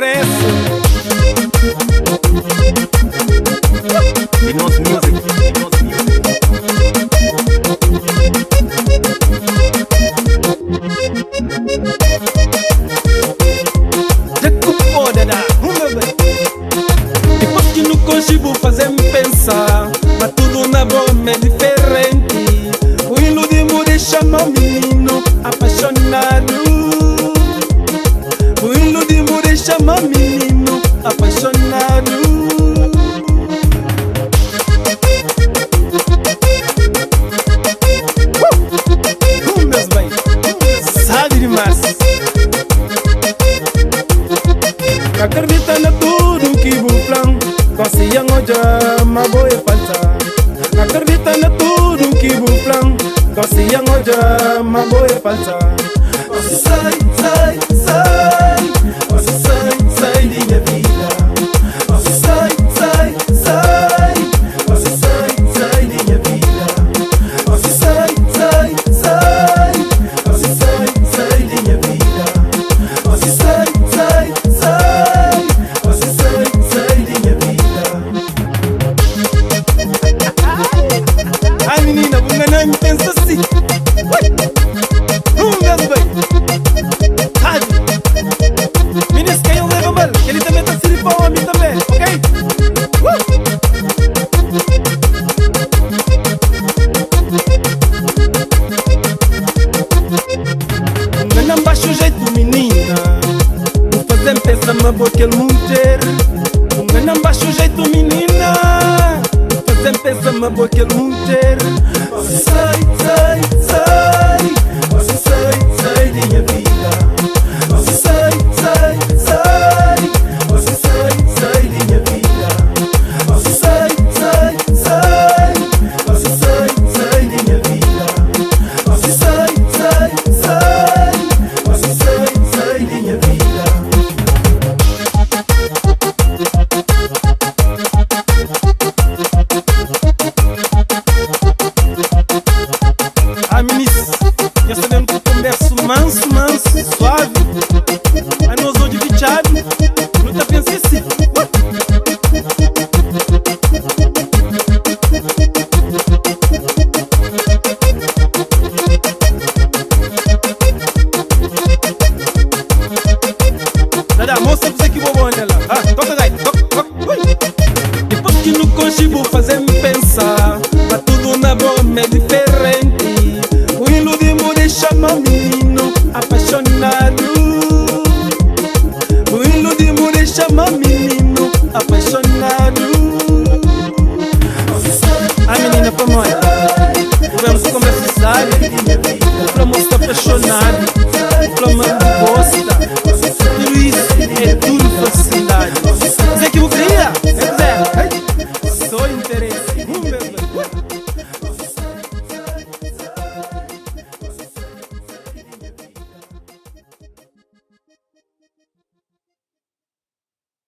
regresso. Vinose Music. Depois que no consigo fazer-me pensar, mas tudo na bomba é diferente. O iludimo deixa-me menino apaixonado. O iludimo deixa-me menino apaixonado. Meus bem, sabe demais. Acredita na tudo que vou plan, consigo hoje, mas vou faltar. Acredita na tudo que vou plan, consigo hoje, mas vou faltar. Você sai, sai, sai. Você sai, sai de minha vida. Você sai, sai, sai. Você sai, sai de minha vida. Você sai, sai, sai. Você sai, sai de minha vida. Você sai, sai, sai. Você sai, sai de minha vida. Ai menina, você não me pensa assim. Meus bem. Meninas, quem eu levo mal? Ele também tá se pão a mim também, ok? Não baixa o jeito, menina. Vou fazer pensar uma boa que ele mulher. Não baixa o jeito, menina. Vou fazer pensar uma boa que ele mulher. Você sai, sai, sai. Você sai, sai de minha vida. Você sai, sai, sai. Você sai, sai de minha vida. Você sai, sai, sai. Você sai, sai de minha vida. Você sai, sai, sai. Você sai, sai de minha vida. Ai, meninas, já sabemos que eu converso manso, manso, suave. Mas nós hoje de chave, nunca pensei assim. Dada, mostra pra você que vou bom nela. Toca daí, toca. Depois que no consigo fazer-me pensar, mas tudo na bomba é diferente. O iludimo deixa-me